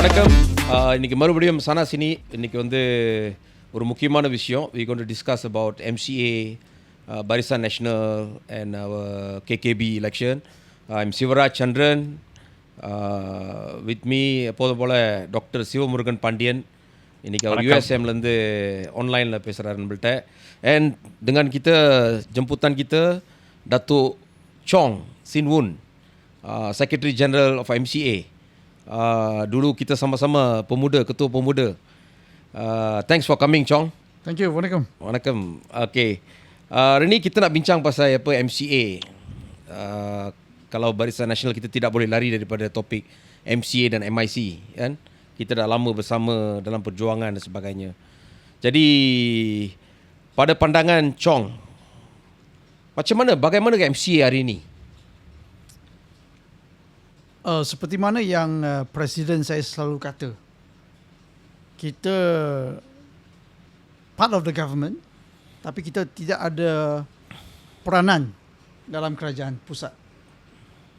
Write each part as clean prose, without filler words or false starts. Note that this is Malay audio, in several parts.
வணக்கம். இன்னைக்கு மறுபடியும் sana sini. இன்னைக்கு வந்து ஒரு முக்கியமான விஷயம். We're going to discuss about MCA, Barisan National and our KKB election. I'm Sivarraajh Chandran. With me எப்போதும் போல டாக்டர் சிவமுருகன் பாண்டியன். இன்னைக்கு அவர் USM-லேருந்து ஆன்லைனில் பேசுகிறார் நம்மள்கிட்ட. And dengan kita, jemputan kita, Datuk Chong Sin Woon, Secretary General of MCA. Dulu kita sama-sama pemuda, ketua pemuda. Thanks for coming, Chong. Thank you. Waalaikum. Waalaikum. Okay. Hari ni kita nak bincang pasal apa MCA. Kalau Barisan Nasional kita tidak boleh lari daripada topik MCA dan MIC, kan? Kita dah lama bersama dalam perjuangan dan sebagainya. Jadi pada pandangan Chong, bagaimana MCA hari ini? Seperti mana yang Presiden saya selalu kata, kita part of the government, tapi kita tidak ada peranan dalam kerajaan pusat.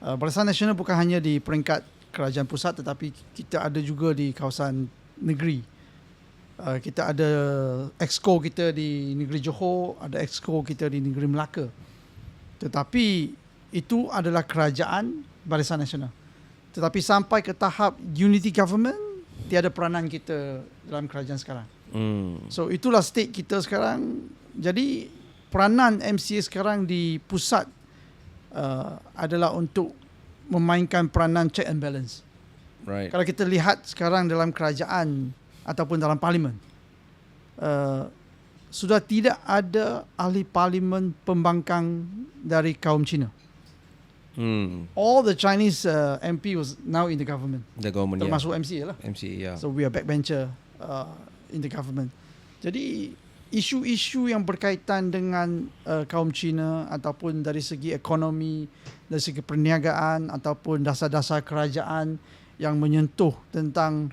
Barisan Nasional bukan hanya di peringkat kerajaan pusat, tetapi kita ada juga di kawasan negeri. Kita ada exco kita di negeri Johor, ada exco kita di negeri Melaka. Tetapi itu adalah kerajaan Barisan Nasional. Tetapi sampai ke tahap unity government, tiada peranan kita dalam kerajaan sekarang. So itulah state kita sekarang. Jadi peranan MCA sekarang di pusat adalah untuk memainkan peranan check and balance. Right. Kalau kita lihat sekarang dalam kerajaan ataupun dalam parlimen, sudah tidak ada ahli parlimen pembangkang dari kaum Cina. All the Chinese MP was now in the government. The government, termasuk MCA lah. MCA, yeah. So we are backbencher in the government. Jadi isu-isu yang berkaitan dengan kaum Cina ataupun dari segi ekonomi, dari segi perniagaan ataupun dasar-dasar kerajaan yang menyentuh tentang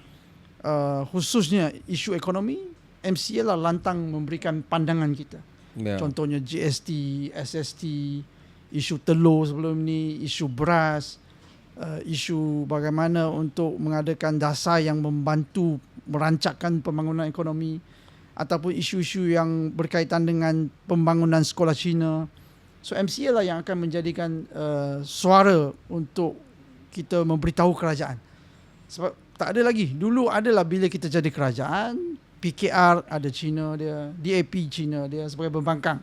khususnya isu ekonomi, MCA lah lantang memberikan pandangan kita. Yeah. Contohnya GST, SST, isu telur sebelum ni, isu beras, isu bagaimana untuk mengadakan dasar yang membantu merancangkan pembangunan ekonomi, ataupun isu-isu yang berkaitan dengan pembangunan sekolah Cina. So MCA lah yang akan menjadikan suara untuk kita memberitahu kerajaan. Sebab tak ada lagi. Dulu adalah bila kita jadi kerajaan, PKR ada Cina dia, DAP Cina dia sebagai pembangkang.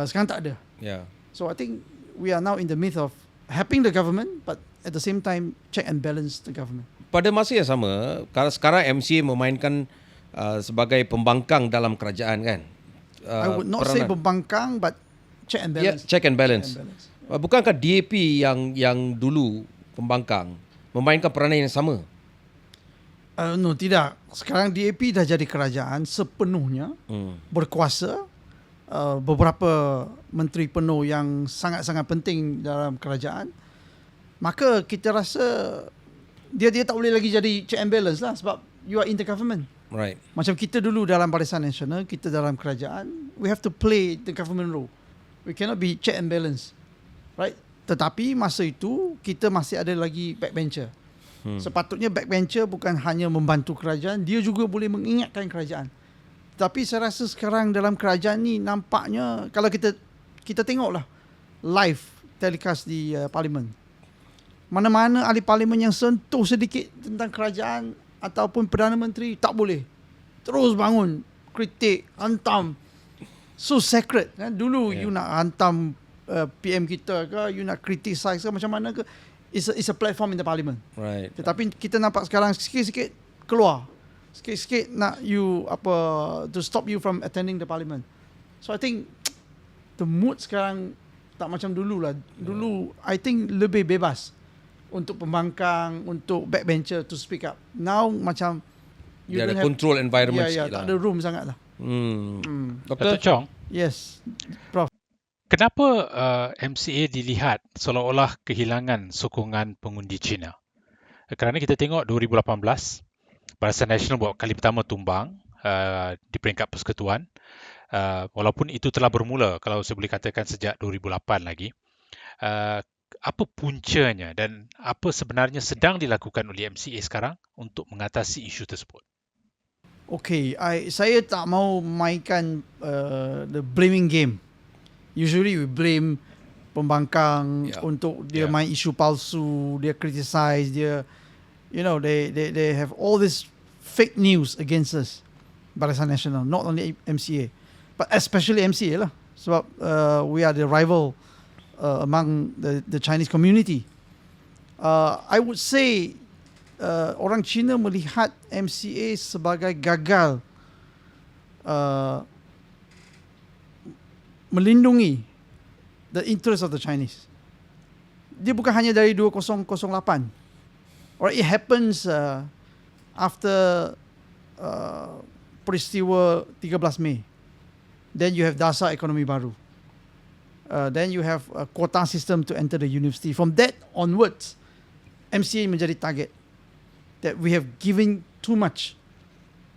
Sekarang tak ada. Yeah. So I think we are now in the midst of helping the government, but at the same time check and balance the government. Pada masa yang sama, kalau sekarang MCA memainkan sebagai pembangkang dalam kerajaan, kan? I would not say pembangkang, but check and balance. Yeah, check and balance. Bukankah DAP yang dulu pembangkang memainkan peranan yang sama? No, tidak. Sekarang DAP dah jadi kerajaan sepenuhnya, berkuasa. Beberapa menteri penuh yang sangat-sangat penting dalam kerajaan. Maka kita rasa dia tak boleh lagi jadi check and balance lah, sebab you are in the government. Right. Macam kita dulu dalam Barisan Nasional, kita dalam kerajaan, we have to play the government role. We cannot be check and balance. Right? Tetapi masa itu kita masih ada lagi backbencher. Sepatutnya backbencher bukan hanya membantu kerajaan, dia juga boleh mengingatkan kerajaan. Tapi saya rasa sekarang dalam kerajaan ni nampaknya, kalau kita tengoklah live telecast di parlimen, mana-mana ahli parlimen yang sentuh sedikit tentang kerajaan ataupun Perdana Menteri tak boleh. Terus bangun, kritik, hantam. So sacred. Dulu you nak hantam PM kita ke, you nak criticize ke, macam mana ke, it's a platform in the parliament. Right. Tetapi kita nampak sekarang sikit-sikit keluar. Sikit-sikit nak you to stop you from attending the parliament. So I think the mood sekarang tak macam dulu lah. Dulu I think lebih bebas untuk pembangkang, untuk backbencher to speak up. Now macam you ada control environment sikit lah. Tak ada room sangat lah. Datuk Chong. Yes, Prof. Kenapa MCA dilihat seolah-olah kehilangan sokongan pengundi Cina? Kerana kita tengok 2018, Barisan Nasional buat kali pertama tumbang di peringkat persekutuan. Walaupun itu telah bermula, kalau saya boleh katakan sejak 2008 lagi. apa puncanya dan apa sebenarnya sedang dilakukan oleh MCA sekarang untuk mengatasi isu tersebut? Okay, saya tak mau mainkan the blaming game. Usually we blame pembangkang untuk dia main isu palsu, dia criticize, dia they have all this fake news against us. Barisan Nasional, not only MCA, but especially MCA lah. Sebab we are the rival among the Chinese community. I would say orang Cina melihat MCA sebagai gagal melindungi the interest of the Chinese. Dia bukan hanya dari 2008. Or it happens after peristiwa 13 Mei. Then you have dasar ekonomi baru. Then you have a quota system to enter the university. From that onwards, MCA menjadi target. That we have given too much,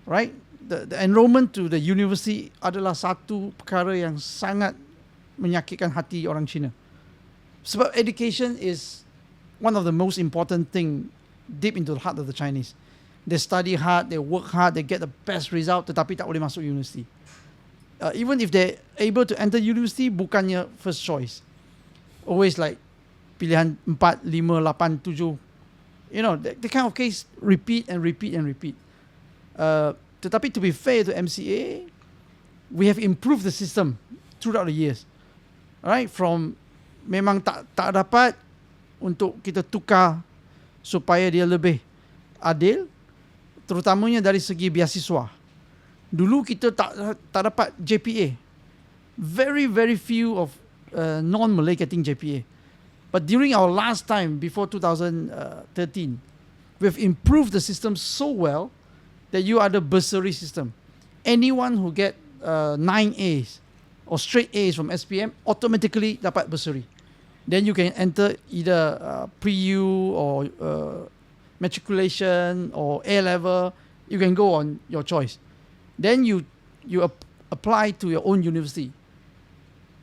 right? The enrollment to the university adalah satu perkara yang sangat menyakitkan hati orang Cina. Sebab education is one of the most important thing deep into the heart of the Chinese. They study hard, they work hard, they get the best result, tetapi tak boleh masuk university. Even if they able to enter university, bukannya first choice. Always like pilihan 4, 5, 8, 7. The kind of case repeat and repeat and repeat. Tetapi to be fair to MCA, we have improved the system throughout the years. Right? From memang tak dapat untuk kita tukar supaya dia lebih adil, terutamanya dari segi beasiswa. Dulu kita tak dapat JPA. Very, very few of non-Malay getting JPA. But during our last time, before 2013, we've improved the system so well that you are the bursary system. Anyone who get 9 A's or straight A's from SPM automatically dapat bursary. Then you can enter either pre-U or matriculation or A-level. You can go on your choice. Then you apply to your own university.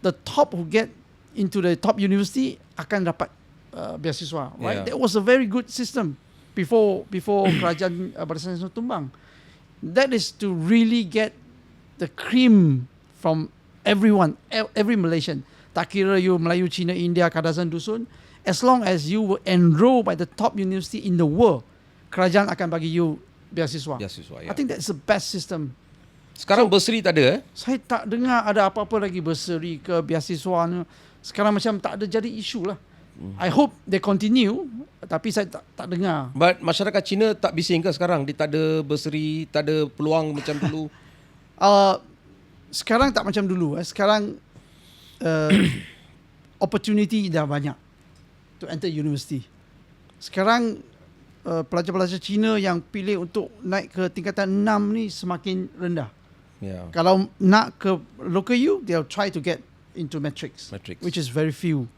The top who get into the top university akan dapat beasiswa, right? That was a very good system before kerajaan Barisan Nasional tumbang. That is to really get the cream from everyone, every Malaysian. Tak kira you Melayu, Cina, India, Kadazan, Dusun, as long as you were enrolled by the top university in the world, kerajaan akan bagi you beasiswa. I think that's the best system. Sekarang bursary tak ada Saya tak dengar ada apa-apa lagi bursary ke beasiswa ni. Sekarang macam tak ada jadi isu lah. I hope they continue, tapi saya tak dengar. But masyarakat Cina tak bising ke sekarang? Dia tak ada bursary, tak ada peluang macam dulu? Sekarang tak macam dulu. Sekarang opportunity dah banyak to enter university. Sekarang pelajar-pelajar Cina yang pilih untuk naik ke tingkatan 6 ni semakin rendah. Kalau nak ke local U, they'll try to get into matrix, which is very few.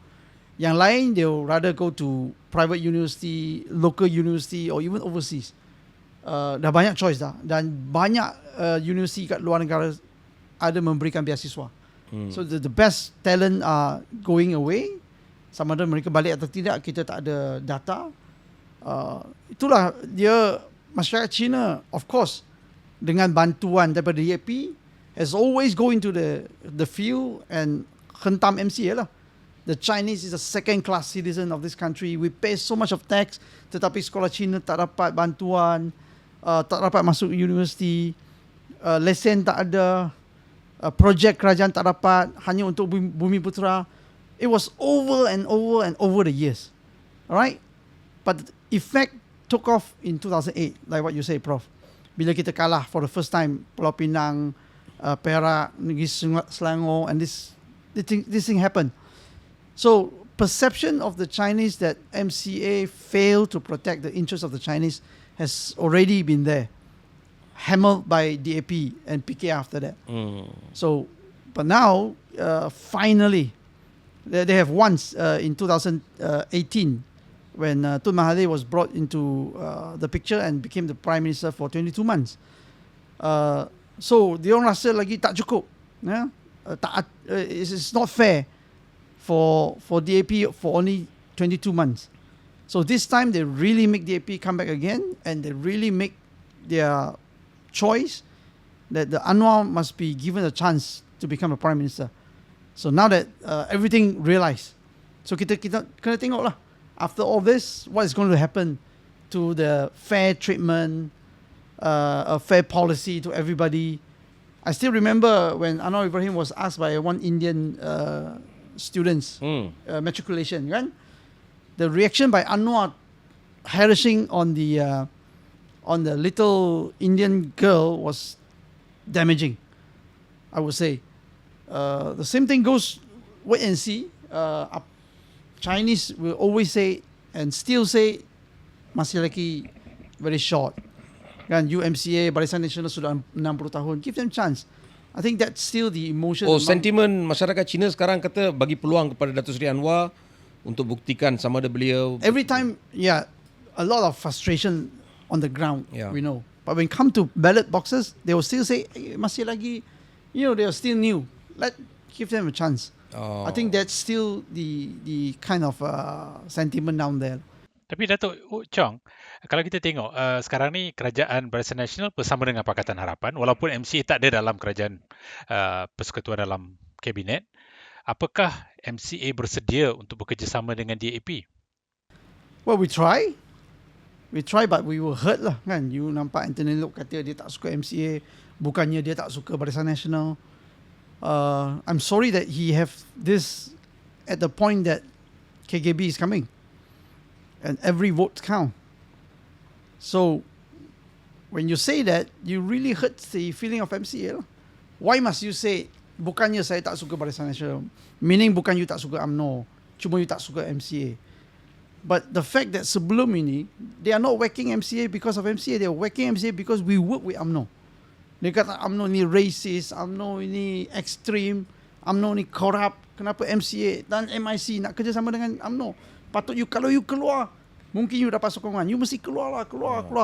Yang lain, they'll rather go to private university, local university or even overseas. Dah banyak choice dah. Dan banyak universiti kat luar negara ada memberikan beasiswa. So the best talent are going away. Sama ada mereka balik atau tidak, kita tak ada data. Itulah dia, masyarakat Cina, of course, dengan bantuan daripada DAP, has always go into the field and hentam MCA lah. The Chinese is a second-class citizen of this country. We pay so much of tax, tetapi sekolah Cina tak dapat bantuan, tak dapat masuk universiti, lesen tak ada, projek kerajaan tak dapat, hanya untuk Bumi Putera. It was over and over and over the years. Alright? But the effect took off in 2008, like what you say, Prof. Bila kita kalah for the first time, Pulau Pinang, Perak, Negeri Selangor, and this thing happened. So perception of the Chinese that MCA failed to protect the interests of the Chinese has already been there, hammered by DAP and PK after that. So, but now finally, they have once in 2018 when Tun Mahathir was brought into the picture and became the Prime Minister for 22 months. So diorang rasa lagi tak cukup. It's not fair for DAP for only 22 months. So this time they really make DAP come back again, and they really make their choice that the Anwar must be given a chance to become a prime minister. So now that everything realised, so kita kena tengok lah, after all this, what is going to happen to the fair treatment, a fair policy to everybody. I still remember when Anwar Ibrahim was asked by one Indian students matriculation, right? The reaction by Anwar harassing on the little Indian girl was damaging, I would say. The same thing goes, wait and see. Chinese will always say and still say masih lagi very short. Kan, MCA, Barisan Nasional sudah 60 tahun. Give them chance. I think that's still the emotion. Sentimen masyarakat Cina sekarang kata bagi peluang kepada Datuk Seri Anwar untuk buktikan sama ada beliau. Every time, a lot of frustration on the ground, we know. But when come to ballot boxes, they will still say, masih lagi, they are still new. Give them a chance. I think that's still the kind of sentiment down there. Tapi Datuk Chong, kalau kita tengok sekarang ni kerajaan Barisan Nasional bersama dengan Pakatan Harapan, walaupun MCA tak ada dalam kerajaan persekutuan dalam kabinet, apakah MCA bersedia untuk bekerjasama dengan DAP? Well, we try, but we were hurt lah, kan. You nampak Anthony Loke kata dia tak suka MCA, bukannya dia tak suka Barisan Nasional. I'm sorry that he have this at the point that KKB is coming. And every vote count. So, when you say that, you really hurt the feeling of MCA. Why must you say, bukannya saya tak suka Barisan Nasional, meaning bukan you tak suka UMNO, cuma you tak suka MCA. But the fact that sebelum ini, they are not whacking MCA because of MCA, they are whacking MCA because we work with UMNO. Dia kata UMNO ni racist, UMNO ini extreme, UMNO ni corrupt, kenapa MCA dan MIC nak kerja sama dengan UMNO? Patut kalau you keluar, mungkin you dapat sokongan. You mesti keluar.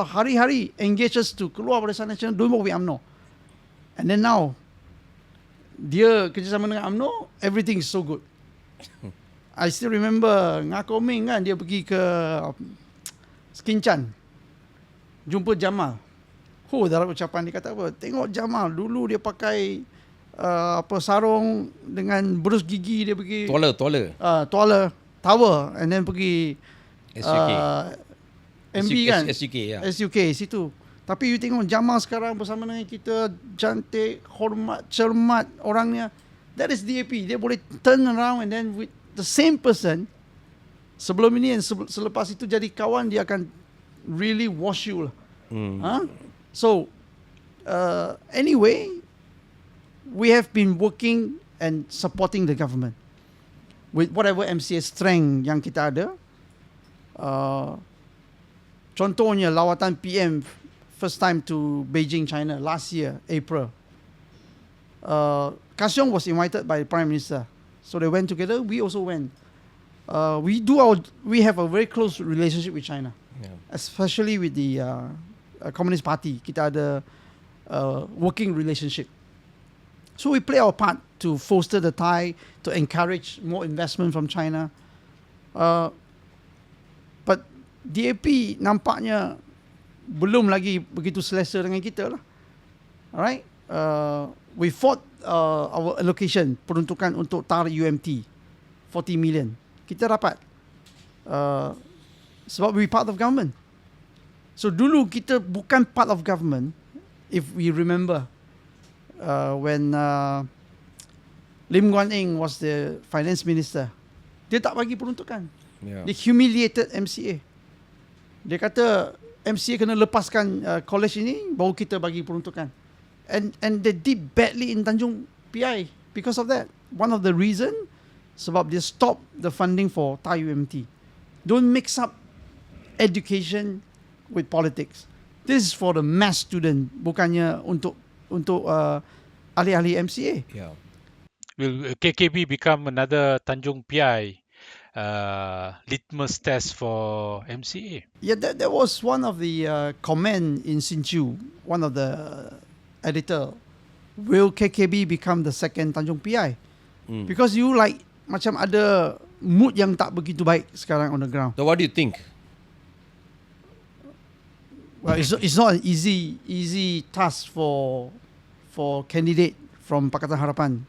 Hari-hari engage us to keluar Barisan Nasional, don't work with UMNO. And then now, dia kerjasama dengan UMNO, everything is so good. I still remember Ngakoming kan, dia pergi ke Skinchan, jumpa Jamal. Dalam ucapan dia kata apa? Tengok Jamal, dulu dia pakai sarung dengan berus gigi, dia pergi toilet tower, and then pergi MB kan, SUK situ. Tapi you tengok Jamal sekarang bersama dengan kita, cantik, hormat, cermat orangnya. That is DAP. Dia boleh turn around and then with the same person, sebelum ini dan selepas itu jadi kawan, dia akan really wash you lah. So anyway, we have been working and supporting the government with whatever MCA strength yang kita ada. Contohnya lawatan PM first time to Beijing, China last year, April. Kassiong was invited by the Prime Minister, so they went together. We also went. We have a very close relationship with China, especially with the Communist Party. Kita ada working relationship. So we play our part to foster the tie, to encourage more investment from China. But DAP nampaknya belum lagi begitu selesa dengan kita lah. Alright? We fought our allocation, peruntukan untuk TAR UMT, 40 million. Kita dapat. Sebab we part of government. So dulu kita bukan part of government, if we remember. When Lim Guan Eng was the finance minister, dia tak bagi peruntukan. Dia humiliated MCA. Dia kata MCA kena lepaskan college ini, baru kita bagi peruntukan. And they did badly in Tanjung PI because of that. One of the reason, sebab dia stop the funding for TAR UMT. Don't mix up education with politics. This is for the mass student, bukannya untuk ahli-ahli MCA. Will KKB become another Tanjung PI litmus test for MCA? Yeah, that was one of the comment in Sinchu, one of the editor. Will KKB become the second Tanjung PI? Because you like macam ada mood yang tak begitu baik sekarang on the ground. So what do you think? Well, it's not an easy task for candidate from Pakatan Harapan.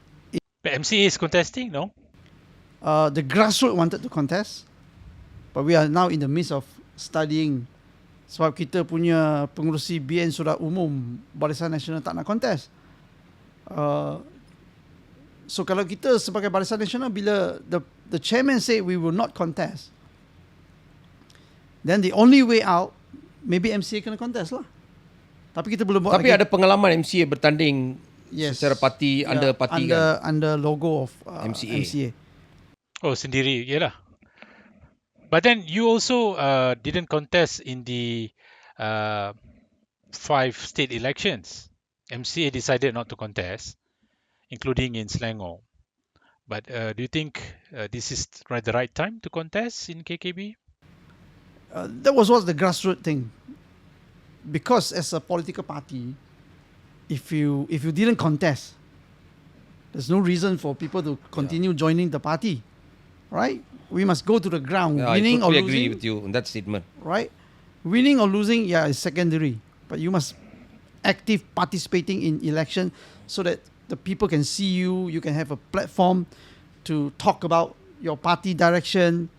But MCA is contesting, no? The grassroots wanted to contest, but we are now in the midst of studying. Sebab kita punya pengerusi BN Surat Umum Barisan Nasional tak nak contest. So kalau kita sebagai Barisan Nasional, bila the chairman say we will not contest, then the only way out, maybe MCA kena contest lah. Tapi kita belum buat Tapi lagi. ada pengalaman MCA bertanding secara parti, under parti kan? Under logo of MCA. Oh, sendiri, yelah. But then you also didn't contest in the 5 state elections. MCA decided not to contest, including in Selangor. But do you think this is the right time to contest in KKB? That was the grassroots thing. Because as a political party, if you didn't contest, there's no reason for people to continue joining the party, right? We must go to the ground. Yeah, Winning I totally or losing, agree with you on that statement. right? Winning or losing, is secondary. But you must active participating in election so that the people can see you. You can have a platform to talk about your party direction,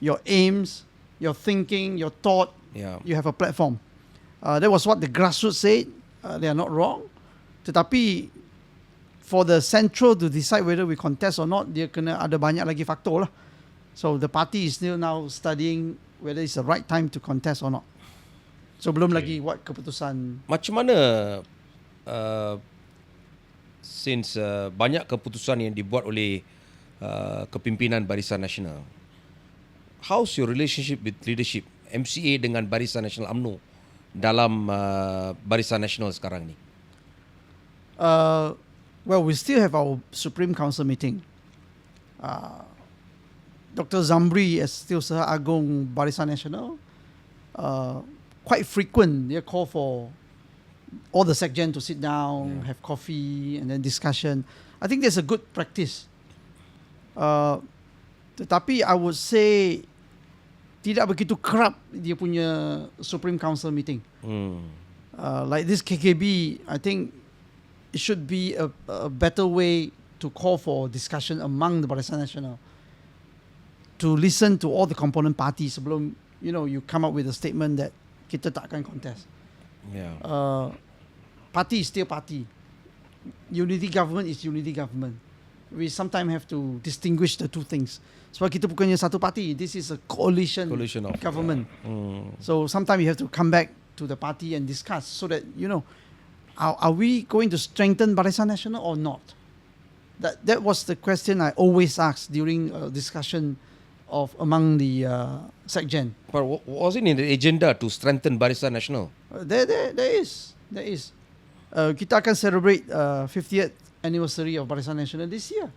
your aims, your thinking, your thought. Yeah. You have a platform. That was what the grassroots said. They are not wrong. Tetapi for the central to decide whether we contest or not, dia kena ada banyak lagi faktor lah. So the party is still now studying whether it's the right time to contest or not. So belum lagi buat keputusan. Macam mana since banyak keputusan yang dibuat oleh kepimpinan Barisan Nasional, how's your relationship with leadership MCA dengan Barisan Nasional UMNO dalam Barisan Nasional sekarang ni? Well, we still have our Supreme Council meeting. Dr. Zamri as Setiausaha Agong Barisan Nasional, quite frequent. They call for all the secgen to sit down, have coffee, and then discussion. I think that's a good practice. Tetapi I would say tidak begitu kerap dia punya Supreme Council meeting. Like this KKB, I think it should be a better way to call for discussion among the Barisan Nasional, to listen to all the component parties sebelum you come up with a statement that kita tak akan contest. Yeah. Party is still party. Unity government is unity government. We sometimes have to distinguish the two things. Sebab kita bukannya satu party. This is a coalition of government. So sometimes you have to come back to the party and discuss so that are we going to strengthen Barisan Nasional or not? That was the question I always asked during a discussion among the secgen. But was it in the agenda to strengthen Barisan Nasional? There is. Kita akan celebrate 50th anniversary of Barisan Nasional this year.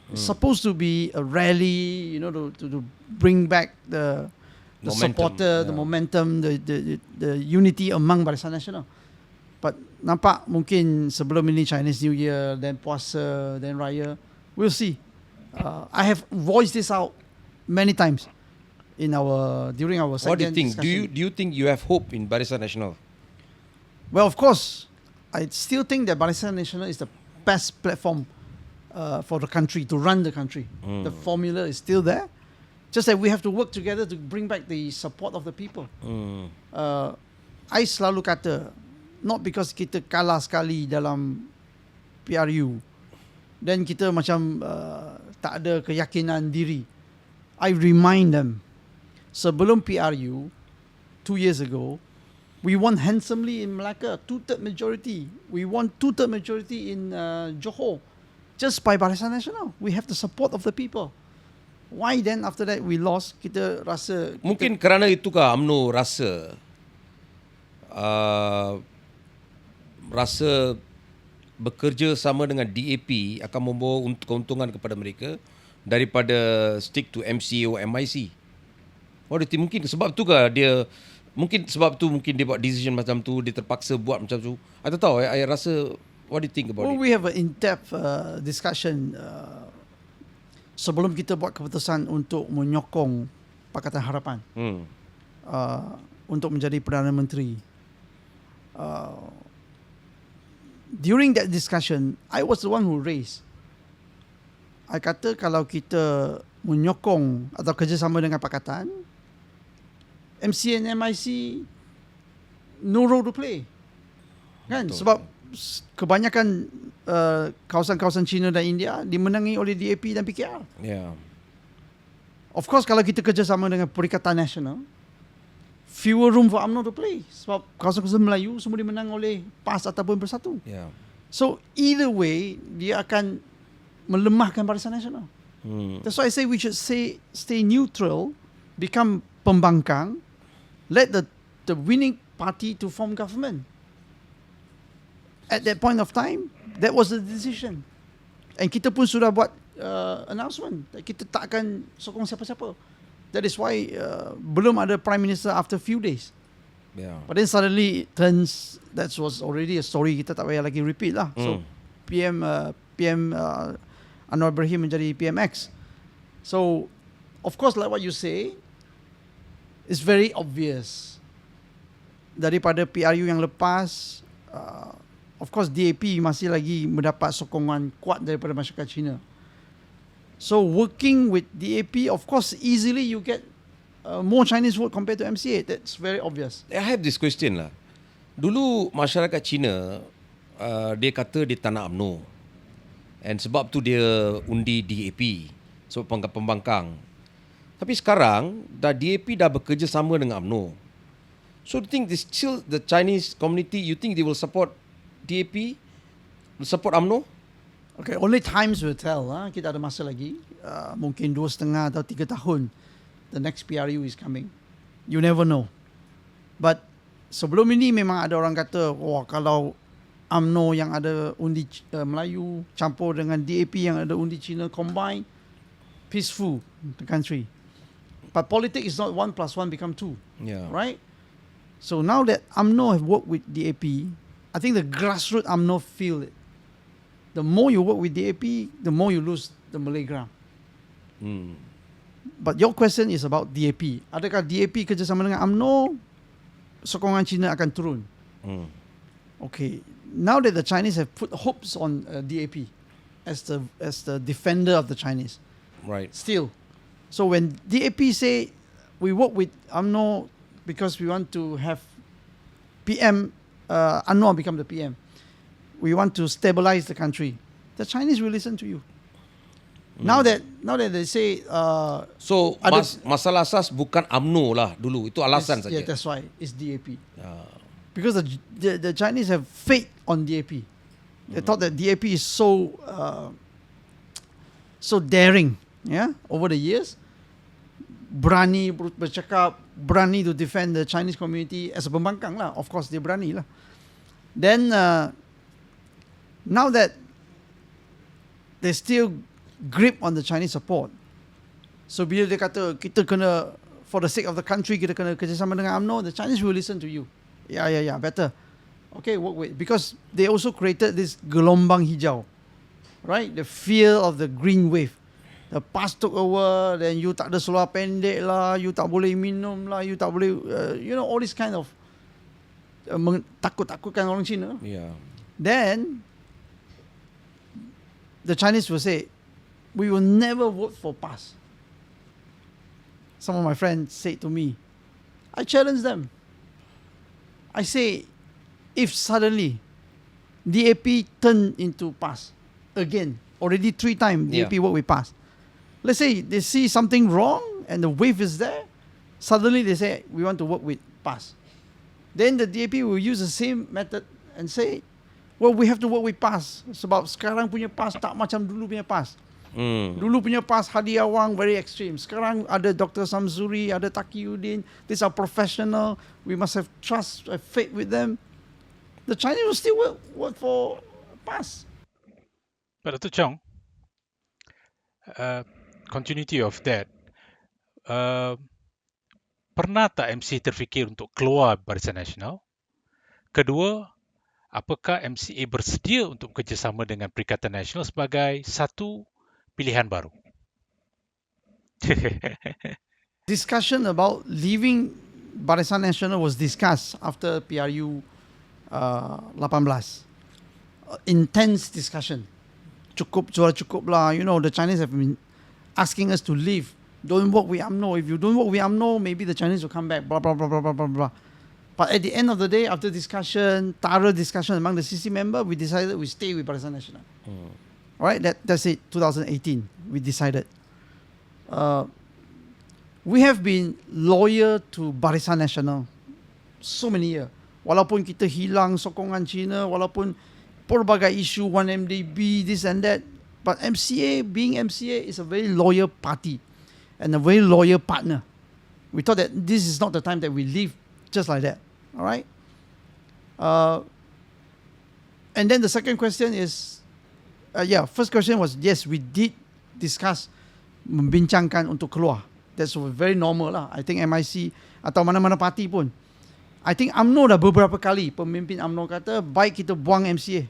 It's supposed to be a rally, to bring back the momentum, supporter, the momentum, the unity among Barisan Nasional. But nampak mungkin sebelum ini Chinese New Year, then puasa, then raya, we'll see. I have voiced this out many times during our second What do you think? discussion. Do you think you have hope in Barisan Nasional? Well, of course, I still think that Barisan Nasional is the best platform for the country, to run the country. The formula is still there. Just that we have to work together to bring back the support of the people. I selalu kata, not because kita kalah sekali dalam PRU, then kita macam tak ada keyakinan diri. I remind them, sebelum PRU, 2 years ago, we won handsomely in Malacca, 2/3 majority. We won 2/3 majority in Johor, just by Barisan Nasional. We have the support of the people. Why then after that we lost? Kita rasa Mungkin kerana itukah UMNO rasa bekerja sama dengan DAP akan membawa keuntungan kepada mereka daripada stick to MCA or MIC. What do you think? Mungkin sebab tu kah dia buat decision macam tu, dia terpaksa buat macam tu. I tak tahu. I rasa, what do you think about it? We have an in-depth discussion sebelum kita buat keputusan untuk menyokong Pakatan Harapan untuk menjadi Perdana Menteri. During that discussion, I was the one who raised. I kata kalau kita menyokong atau kerjasama dengan Pakatan, MCA and MIC no role to play. Kan? Betul. Sebab kebanyakan kawasan-kawasan China dan India dimenangi oleh DAP dan PKR. Yeah. Of course, kalau kita kerjasama dengan Perikatan Nasional, fewer room for UMNO to play. Sebab kawasan-kawasan Melayu semua dimenang oleh PAS ataupun Bersatu. Yeah. So, either way, dia akan melemahkan Barisan Nasional. That's why I say we should stay neutral, become pembangkang, let the winning party to form government. At that point of time, that was the decision. And kita pun sudah buat announcement. Kita tak akan sokong siapa-siapa. That is why belum ada Prime Minister after few days. Yeah. But then suddenly it turns, that was already a story, kita tak payah lagi repeat lah. So PM Anwar Ibrahim menjadi PMX. So, of course, like what you say, it's very obvious. Daripada PRU yang lepas, of course DAP masih lagi mendapat sokongan kuat daripada masyarakat Cina. So, working with DAP, of course, easily you get more Chinese vote compared to MCA. That's very obvious. I have this question lah. Dulu masyarakat Cina, dia kata dia tak nak UMNO. And sebab tu dia undi DAP. Sebab pembangkang. Tapi sekarang, DAP dah bekerja sama dengan UMNO. So do you think still the Chinese community, you think they will support DAP? Will support UMNO? Okay, only times will tell. Kita ada masa lagi. Mungkin 2.5 atau 3 tahun. The next PRU is coming. You never know. But sebelum ini memang ada orang kata, wah kalau UMNO yang ada undi Melayu campur dengan DAP yang ada undi Cina combine, peaceful the country. But politics is not 1 + 1 become 2. Yeah. Right? So now that UMNO have worked with DAP, I think the grassroots UMNO feel it. The more you work with DAP, the more you lose the Malay ground. But your question is about DAP. Adakah DAP kerjasama dengan UMNO, sokongan Cina akan turun? Okay. Now that the Chinese have put hopes on DAP as the defender of the Chinese. Right. Still. So when DAP say, we work with UMNO because we want to have PM, Anwar become the PM. We want to stabilize the country. The Chinese will listen to you. Now that they say, so masalah asas bukan UMNO lah dulu. Itu alasan saja. Yeah, that's why it's DAP. Because the Chinese have faith on DAP. They thought that DAP is so daring, over the years. Berani bercakap, berani to defend the Chinese community as a pembangkang lah. Of course, dia berani lah. Then, now that they still grip on the Chinese support, so bila dia kata, kita kena, for the sake of the country, kita kena kerjasama dengan UMNO, the Chinese will listen to you. Yeah, better. Okay, work with. Because they also created this gelombang hijau, right? The fear of the green wave. The PAS took over, then you tak ada seluar pendek lah, you tak boleh minum lah, you tak boleh, all this kind of takut-takutkan orang Cina. Yeah. Then, the Chinese will say, we will never vote for PAS. Some of my friends said to me, I challenge them. I say, if suddenly DAP turn into PAS again, already 3 times DAP work with PAS. Let's say they see something wrong and the wave is there, suddenly they say, we want to work with PAS. Then the DAP will use the same method and say, well, we have to work with PAS. Sebab sekarang punya PAS tak macam dulu punya PAS. Dulu punya PAS Hadi Awang very extreme. Sekarang ada Dr. Samsuri, ada Taqiyuddin. These are professional. We must have trust, have faith with them. The Chinese will still work for PAS. But Datuk Chong, continuity of that, pernah tak MC terfikir untuk keluar Barisan Nasional? Kedua, apakah MCA bersedia untuk bekerjasama dengan Perikatan Nasional sebagai satu pilihan baru? Discussion about leaving Barisan Nasional was discussed after PRU 18. Intense discussion. Suara cukup lah. You know, the Chinese have been asking us to leave. Don't work with UMNO. If you don't work with UMNO, maybe the Chinese will come back. Blah, blah, blah, blah, blah, blah, blah. But at the end of the day, after discussion, thorough discussion among the CC member, we decided we stay with Barisan Nasional. All right, that's it. 2018, we decided. We have been loyal to Barisan Nasional so many years. Walaupun kita hilang sokongan Cina, walaupun pelbagai isu 1MDB, this and that, but MCA, being MCA, is a very loyal party and a very loyal partner. We thought that this is not the time that we leave just like that. All right. And then the second question is, first question was, yes, we did discuss membincangkan untuk keluar. That's very normal lah. I think MIC atau mana-mana parti pun. I think UMNO dah beberapa kali pemimpin UMNO kata baik kita buang MCA.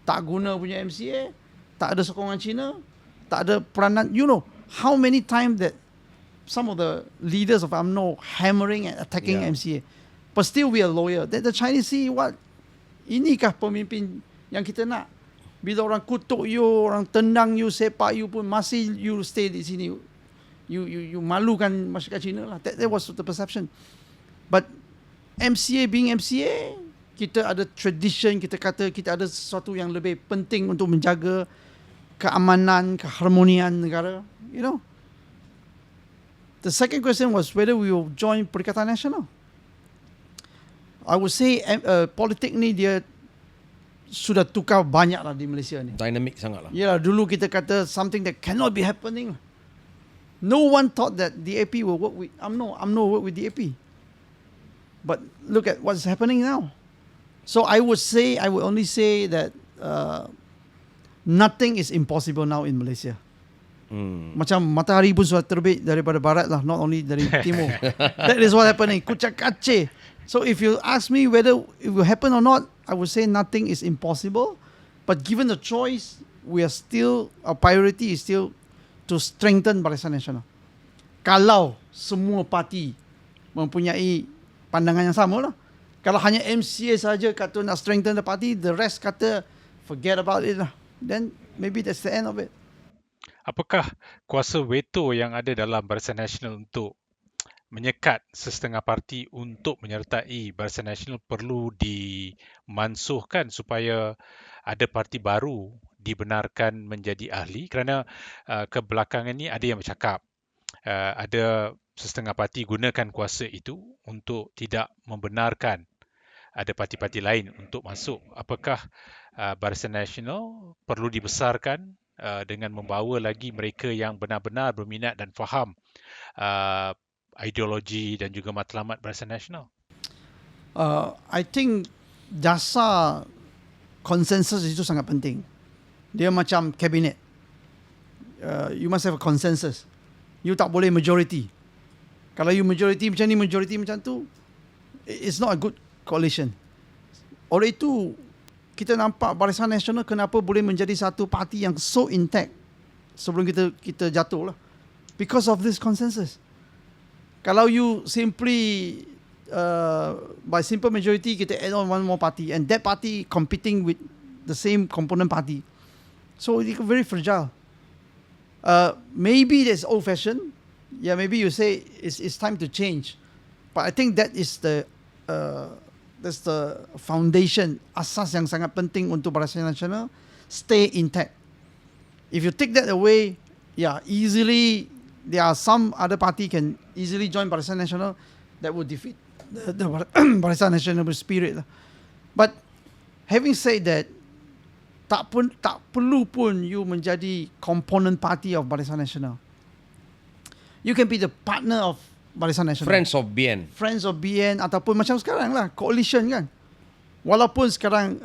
Tak guna punya MCA, tak ada sokongan Cina, tak ada peranan. You know how many times that some of the leaders of UMNO hammering and attacking MCA. But still we are loyal. That the Chinese see what? Inikah pemimpin yang kita nak? Bila orang kutuk you, orang tendang you, sepak you pun masih you stay di sini. You malukan masyarakat Cina lah. That was the perception. But MCA being MCA, kita ada tradition, kita kata kita ada sesuatu yang lebih penting untuk menjaga keamanan, keharmonian negara. You know. The second question was whether we will join Perikatan Nasional. I would say politik ni dia sudah tukar banyak lah di Malaysia ni. Dynamic sangat lah. Ya, dulu kita kata something that cannot be happening. No one thought that DAP will work with UMNO work with DAP. But look at what's happening now. So I would only say that nothing is impossible now in Malaysia. Macam matahari pun sudah terbit daripada barat lah, not only dari timur. That is what happening. Kucak kacir. So if you ask me whether it will happen or not, I would say nothing is impossible. But given the choice, our priority is still to strengthen Barisan Nasional. Kalau semua parti mempunyai pandangan yang sama lah. Kalau hanya MCA saja kata nak strengthen the party, the rest kata forget about it lah. Then maybe that's the end of it. Apakah kuasa veto yang ada dalam Barisan Nasional untuk menyekat sesetengah parti untuk menyertai Barisan Nasional perlu dimansuhkan supaya ada parti baru dibenarkan menjadi ahli? Kerana kebelakangan ni ada yang bercakap ada sesetengah parti gunakan kuasa itu untuk tidak membenarkan ada parti-parti lain untuk masuk. Apakah Barisan Nasional perlu dibesarkan dengan membawa lagi mereka yang benar-benar berminat dan faham ideologi dan juga matlamat Barisan Nasional? I think dasar konsensus itu sangat penting. Dia macam kabinet. You must have a consensus. You tak boleh majority. Kalau you majority macam ni, majority macam tu, it's not a good coalition. Oleh itu, kita nampak Barisan Nasional kenapa boleh menjadi satu parti yang so intact sebelum kita jatuh lah. Because of this consensus. Kalau you simply by simple majority kita add on one more party and that party competing with the same component party, so it's very fragile. Maybe that's old-fashioned. Yeah, maybe you say it's time to change, but I think that is that's the foundation, asas yang sangat penting untuk Barisan Nasional stay intact. If you take that away, easily there are some other party can easily join Barisan Nasional that would defeat the Barisan Nasional spirit. But having said that, tak perlu pun you menjadi component party of Barisan Nasional. You can be the partner of Barisan Nasional. Friends of BN ataupun macam sekarang lah, coalition kan. Walaupun sekarang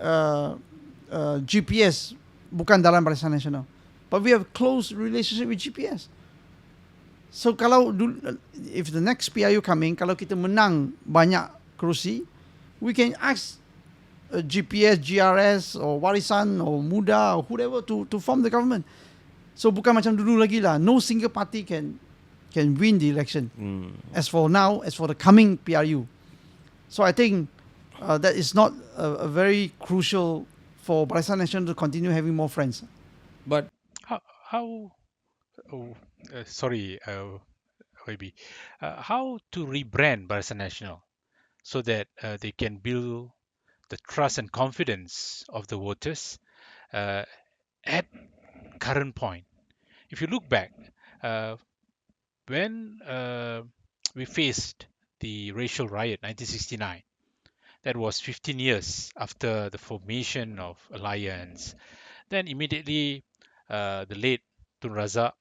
GPS bukan dalam Barisan Nasional, but we have close relationship with GPS. So kalau if the next PRU coming, kalau kita menang banyak kerusi, we can ask GPS, GRS or Barisan or Muda or whoever to form the government. So bukan macam dulu lagi lah. No single party can can win the election. As for now, as for the coming PRU. So I think that is not a very crucial for Barisan Nasional to continue having more friends. But How oh, sorry, maybe how to rebrand Barisan Nasional so that they can build the trust and confidence of the voters at current point. If you look back, uh, when we faced the racial riot 1969, that was 15 years after the formation of alliance. Then immediately the late Tun Razak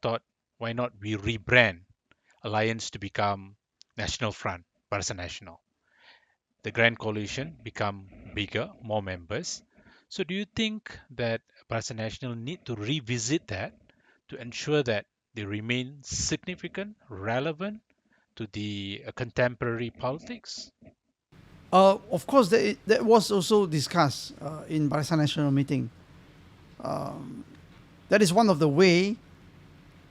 thought, why not we rebrand alliance to become National Front, Barisan Nasional. The Grand Coalition become bigger, more members. So do you think that Barisan Nasional need to revisit that to ensure that they remain significant, relevant to the contemporary politics? Of course, that was also discussed in Barisan Nasional meeting. That is one of the way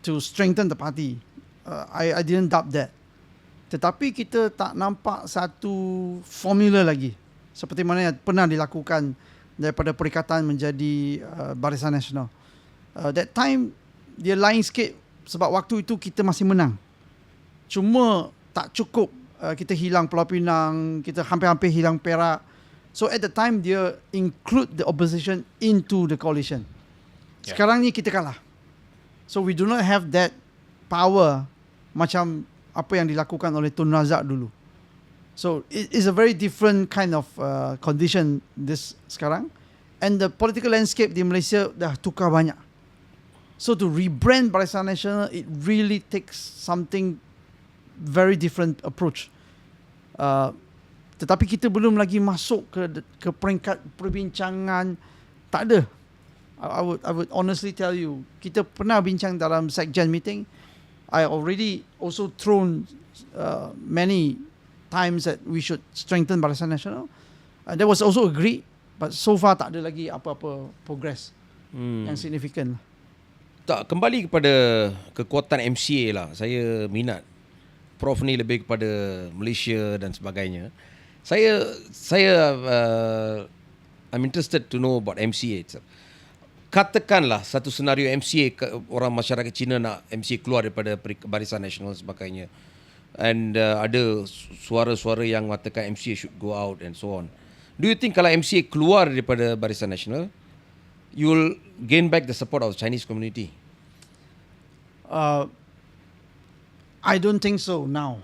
to strengthen the party. I didn't doubt that. Tetapi kita tak nampak satu formula lagi seperti mana yang pernah dilakukan daripada perikatan menjadi Barisan Nasional. That time dia lain sikit sebab waktu itu kita masih menang. Cuma tak cukup, kita hilang Pulau Pinang, kita hampir-hampir hilang Perak. So at the time dia include the opposition into the coalition. Sekarang ni kita kalah. So we do not have that power macam apa yang dilakukan oleh Tun Razak dulu. So it is a very different kind of condition this sekarang. And the political landscape di Malaysia dah tukar banyak. So to rebrand Barisan Nasional, it really takes something very different approach. Tetapi kita belum lagi masuk ke peringkat perbincangan. Tak ada. I would honestly tell you, kita pernah bincang dalam Sekjen meeting. I already also thrown many times that we should strengthen Barisan Nasional. That was also agreed, but so far tak ada lagi apa-apa progress yang significant. Tak, kembali kepada kekuatan MCA lah. Saya minat. Prof ni lebih kepada Malaysia dan sebagainya. I'm interested to know about MCA itself. Katakanlah satu senario MCA, orang masyarakat Cina nak MCA keluar daripada Barisan Nasional dan sebagainya. And ada suara-suara yang mengatakan MCA should go out and so on. Do you think kalau MCA keluar daripada Barisan Nasional, you will gain back the support of the Chinese community? I don't think so now.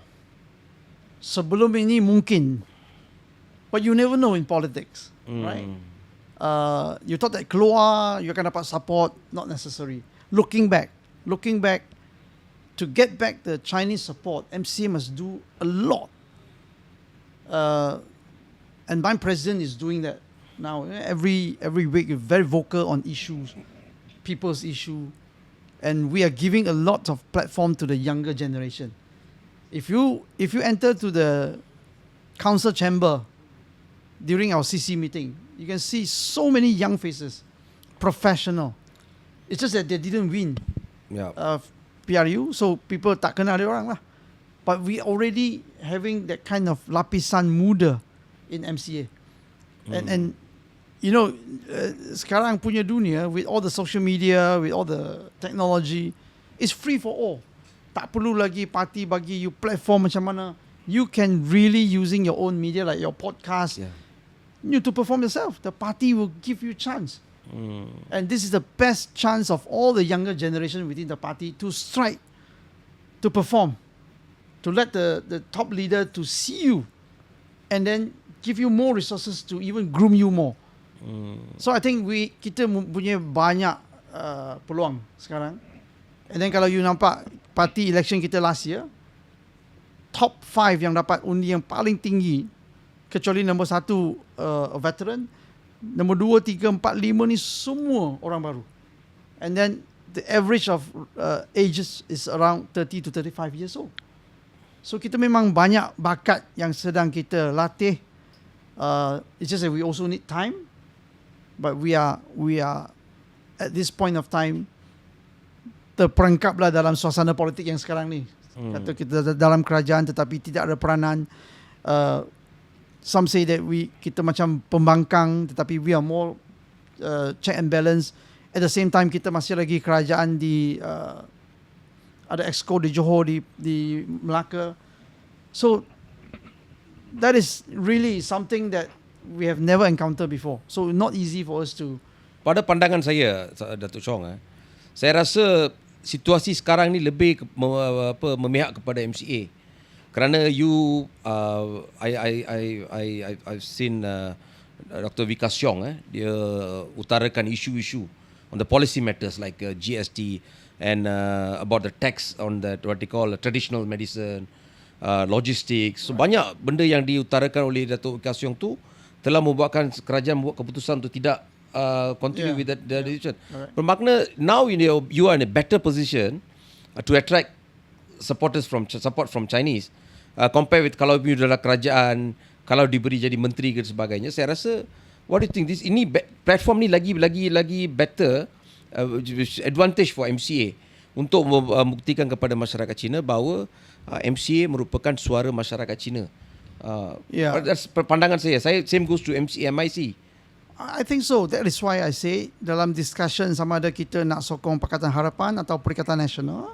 Sebelum ini mungkin, but you never know in politics, right? You thought that keluar, you akan dapat support, not necessary. Looking back, to get back the Chinese support, MCA must do a lot. And my president is doing that now. Every week, you're very vocal on issues, people's issue, and we are giving a lot of platform to the younger generation. If you enter to the council chamber during our CC meeting, you can see so many young faces, professional. It's just that they didn't win PRU, so people tak kenal dia orang lah. But we already having that kind of lapisan muda in MCA. And you know, sekarang punya dunia, with all the social media, with all the technology, it's free for all. Tak perlu lagi parti bagi you platform macam mana. You can really using your own media like your podcast, you to perform yourself. The party will give you chance. And this is the best chance of all the younger generation within the party to strike, to perform, to let the top leader to see you, and then give you more resources to even groom you more. So I think kita punya banyak peluang sekarang. And then kalau you nampak party election kita last year, top 5 yang dapat undi yang paling tinggi, kecuali nombor 1 veteran, nombor 2, 3, 4, 5 ni semua orang baru. And then the average of ages is around 30 to 35 years old. So kita memang banyak bakat yang sedang kita latih. It's just that we also need time. But we are at this point of time terperangkaplah dalam suasana politik yang sekarang ni. Kata kita dalam kerajaan tetapi tidak ada peranan. Some say that kita macam pembangkang tetapi we are more check and balance. At the same time kita masih lagi kerajaan di ada exco di Johor, di Melaka. So that is really something that we have never encountered before. So not easy for us to. Pada pandangan saya, Datuk Chong, saya rasa situasi sekarang ni lebih memihak kepada MCA. Kerana I've seen Dr. Vikas Siong, dia utarakan isu-isu on the policy matters like GST and about the tax on the what they call traditional medicine, logistics. So banyak benda yang diutarakan oleh Datuk Vikas Siong tu telah membuatkan kerajaan membuat keputusan untuk tidak continue with that decision. Bermakna now you are in a better position to attract support from Chinese compare with kalau you dalam kerajaan, kalau diberi jadi menteri dan sebagainya. Saya rasa what do you think ini platform ni lagi better advantage for MCA untuk membuktikan kepada masyarakat Cina bahawa MCA merupakan suara masyarakat Cina. That's pandangan saya. Same goes to MIC. I think so. That is why I say dalam discussion sama ada kita nak sokong Pakatan Harapan atau Perikatan Nasional,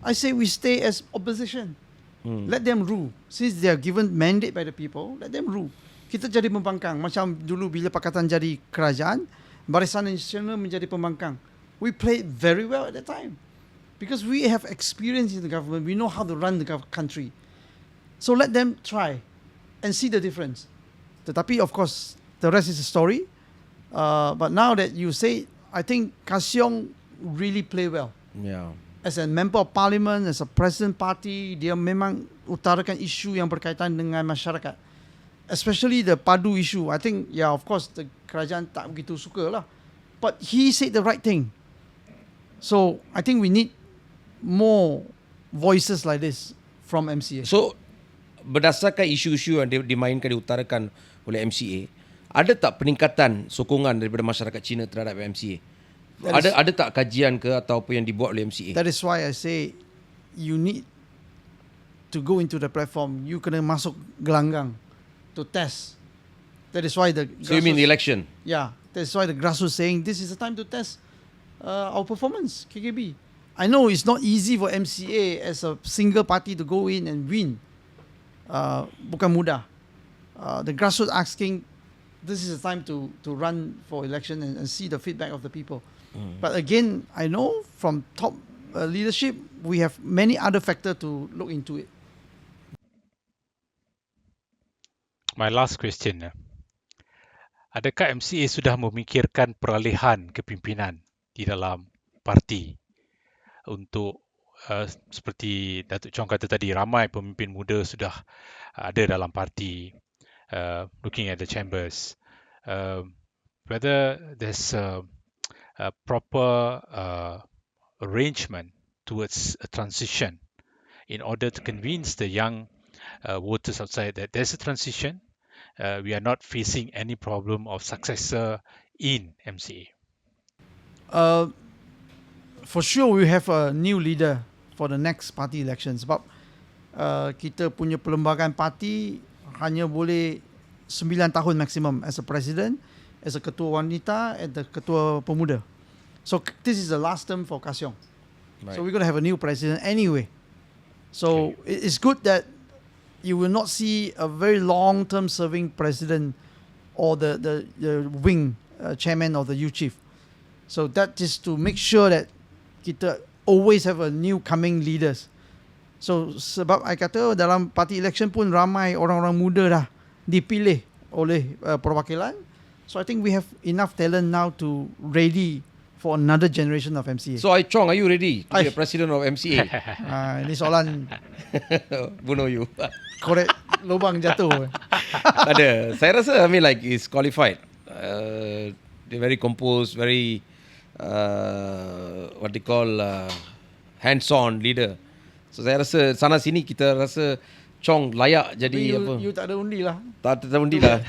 I say we stay as opposition. Let them rule. Since they are given mandate by the people, let them rule. Kita jadi pembangkang. Macam dulu bila Pakatan jadi kerajaan, Barisan Nasional menjadi pembangkang. We played very well at that time. Because we have experience in the government. We know how to run the country. So let them try and see the difference. Tetapi of course, the rest is a story. But now that you say, I think Kasiong really play well. Yeah. As a member of parliament, as a president party, dia memang utarakan isu yang berkaitan dengan masyarakat. Especially the padu issue. I think, of course, the kerajaan tak begitu suka lah. But he said the right thing. So, I think we need more voices like this from MCA. So, berdasarkan isu-isu yang dimainkan, diutarakan oleh MCA, ada tak peningkatan sokongan daripada masyarakat Cina terhadap MCA? Ada tak kajian ke atau apa yang dibuat oleh MCA? That is why I say you need to go into the platform. You kena masuk gelanggang to test. That is why So you mean the election? Yeah, that's why the grassroots saying this is the time to test our performance, KKB. I know it's not easy for MCA as a single party to go in and win. Bukan mudah. The grassroots asking, this is the time to run for election and see the feedback of the people. But again, I know from top leadership, we have many other factors to look into it. My last question. Adakah MCA sudah memikirkan peralihan kepimpinan di dalam parti untuk seperti Datuk Chong kata tadi, ramai pemimpin muda sudah ada dalam parti, looking at the chambers, whether there's a proper arrangement towards a transition in order to convince the young voters outside that there's a transition, we are not facing any problem of successor in MCA. For sure, we have a new leader for the next party elections. Sebab kita punya perlembagaan parti hanya boleh 9 tahun maximum as a president, as a ketua wanita, and the ketua pemuda. So this is the last term for Kasiong. Right. So we're going to have a new president anyway. So it's good that you will not see a very long-term serving president or the wing chairman or the youth chief. So that is to make sure that kita always have a new coming leaders. So sebab I kata dalam party election pun ramai orang-orang muda dah dipilih oleh perwakilan. So I think we have enough talent now to ready for another generation of MCA. So Chong, are you ready to be a president of MCA? Ini soalan bunuh you. Korek lubang jatuh. Ada. Saya rasa like he's qualified. They're very composed, very what they call hands-on leader. So saya rasa sana sini kita rasa Chong layak jadi you tak ada undi lah. Tak ada undi lah.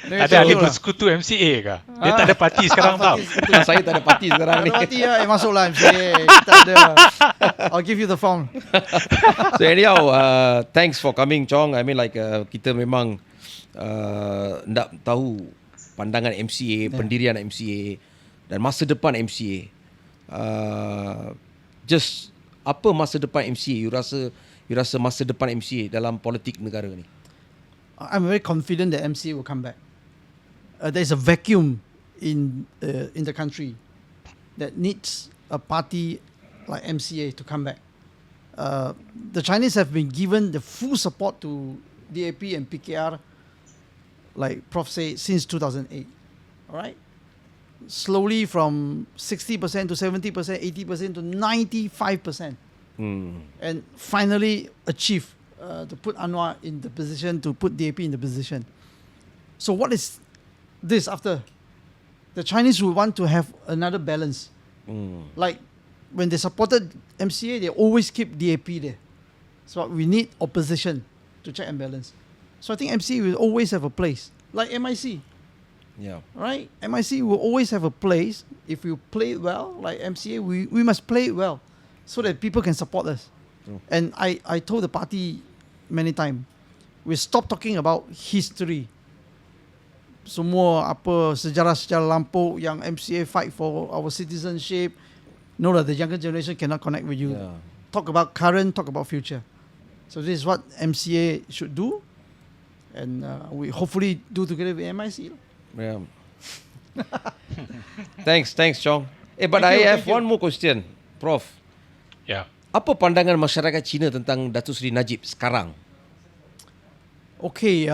Ada ahli bersekutu MCA ke? Dia tak ada parti sekarang tau. Saya tak ada parti sekarang ni. Ada parti lah, masuklah MCA. Tak ada. I'll give you the form. So anyhow, thanks for coming, Chong. I mean like kita memang nak tahu pandangan MCA, pendirian MCA dan masa depan MCA. Just apa masa depan MCA? You rasa masa depan MCA dalam politik negara ni? I'm very confident that MCA will come back. There's a vacuum in the country that needs a party like MCA to come back. The Chinese have been given the full support to DAP and PKR, like Prof said, since 2008. All right, slowly from 60% to 70%, 80% to 95%, and finally achieve. To put Anwar in the position, to put DAP in the position. So what is this after? The Chinese will want to have another balance. Like when they supported MCA, they always keep DAP there. So we need opposition to check and balance. So I think MCA will always have a place. Like MIC. Yeah. Right? MIC will always have a place. If we play it well, like MCA, we must play it well so that people can support us. And I told the party many times, we stop talking about history. Semua apa sejarah-sejarah lampau yang MCA fight for our citizenship. No lah, the younger generation cannot connect with you. Yeah. Talk about current, talk about future. So this is what MCA should do, and we hopefully do together with MIC. Yeah. Thanks, Chong. But Thank I you, have thank you. one more question, Prof. Ya. Apa pandangan masyarakat Cina tentang Datuk Seri Najib sekarang? Okay,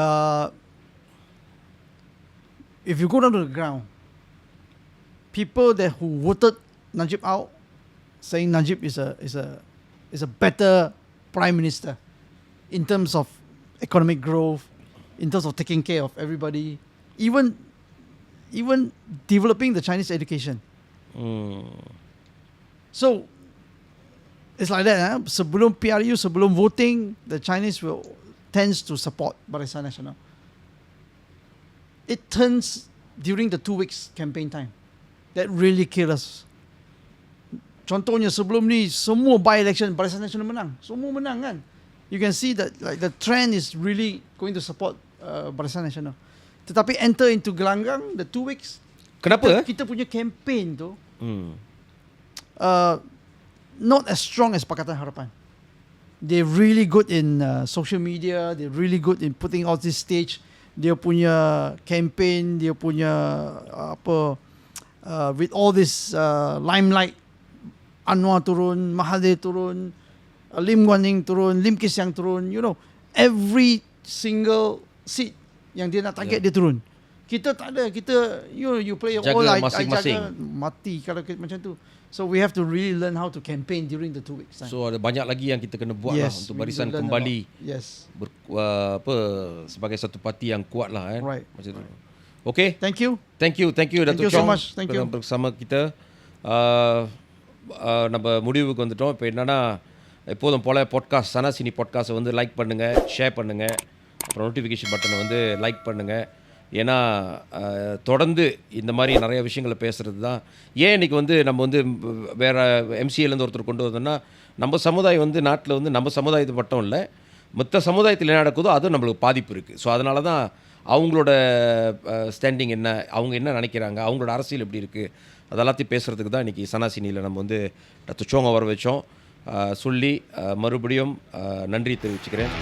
if you go down to the ground, people who voted Najib out, saying Najib is a better prime minister in terms of economic growth, in terms of taking care of everybody, even developing the Chinese education. So it's like that. Sebelum PRU, sebelum voting, the Chinese tends to support Barisan Nasional. It turns during the 2 weeks campaign time that really kill us. Contohnya sebelum ni semua by-election Barisan Nasional menang. Semua menang kan. You can see that like the trend is really going to support Barisan Nasional. Tetapi enter into gelanggang the 2 weeks. Kenapa? Kita punya campaign tu not as strong as Pakatan Harapan. They're really good in social media. They're really good in putting out this stage. Dia punya campaign, dia punya with all this limelight. Anwar turun, Mahathir turun, Lim Guan Eng turun, Lim Kee Siang turun. You know, every single seat yang dia nak target dia turun. Kita tak ada. Kita you play Jaga all masing-masing. I jaga mati kalau macam tu. So we have to really learn how to campaign during the 2 weeks time. So ada banyak lagi yang kita kena buat lah untuk Barisan kembali sebagai satu parti yang kuat lah kan. Right. Macam tu. Okay. Thank you Datuk so Chong. much. Thank you. Bersama kita. நம்ம முடிவுக்கு வந்துட்டோம். இப்போ என்னன்னா எப்போதும் போல பாட்காஸ்ட் சனாசினி பாட்காஸ்ட்டை வந்து லைக் பண்ணுங்க, ஷேர் பண்ணுங்க, அப்புறம் நோட்டிஃபிகேஷன் பட்டனை வந்து லைக் பண்ணுங்க. ஏன்னா தொடர்ந்து இந்த மாதிரி நிறைய விஷயங்களை பேசுகிறது தான். ஏன் இன்றைக்கி வந்து நம்ம வந்து வேறு எம்சிஏலேருந்து ஒருத்தர் கொண்டு வந்தோம்னா நம்ம சமுதாயம் வந்து நாட்டில் வந்து நம்ம சமுதாயத்தை மட்டும் இல்லை, மற்ற சமுதாயத்தில் என்ன நடக்குதோ அதுவும் நம்மளுக்கு பாதிப்பு இருக்குது. ஸோ அதனால தான் அவங்களோட ஸ்டாண்டிங் என்ன, அவங்க என்ன நினைக்கிறாங்க, அவங்களோட அரசியல் எப்படி இருக்குது, அதெல்லாத்தையும் பேசுகிறதுக்கு தான் இன்றைக்கி சனாசினியில் நம்ம வந்து டாக்டர் சோங் வர வச்சோம். சொல்லி மறுபடியும் நன்றி தெரிவிச்சுக்கிறேன்.